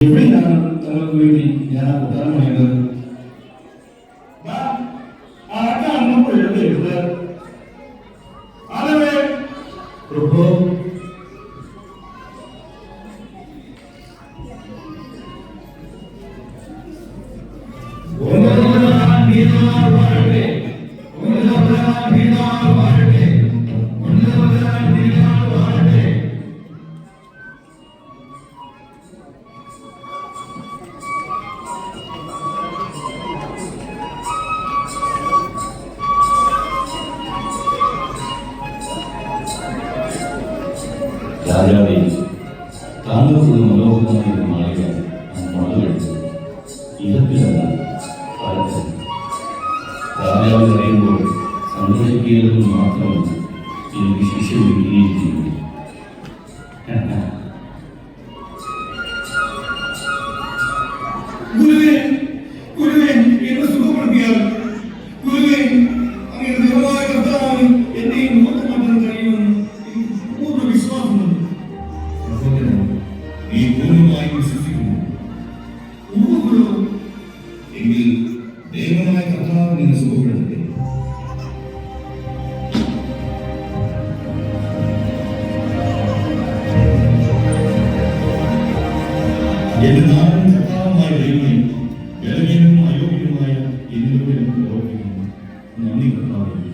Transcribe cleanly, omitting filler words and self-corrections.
എവിടെയാണ് നമുക്ക് വേണ്ടി ഞാൻ ഉത്തരം പറയുന്നത്? പ്രഭു രാജാവേ, താങ്കൾക്കുള്ള മനോഹരമായ മാളിക മണലെടുത്ത് ഇടത്തിലല്ല കാലത്ത് രാജാവ് പറയുമ്പോൾ സന്തോഷിക്കുകയെന്ന് മാത്രമല്ല എനിക്ക് ശിക്ഷ വയ്ക്കുകയും ചെയ്യും. ഈ പൂർണ്ണമായി വിശ്വസിക്കുന്നു. എങ്കിൽ ദൈവമായ കർത്താവ് നിന്നെ സുഖപ്പെടുത്തട്ടെ. എന്റെ നാടും കർത്താവുമായ ദൈവമേ, ബലഹീനവും അയോഗ്യനുമായ എന്നിലൂടെ പ്രവർത്തിക്കുന്നു. നന്ദി കർത്താവേ.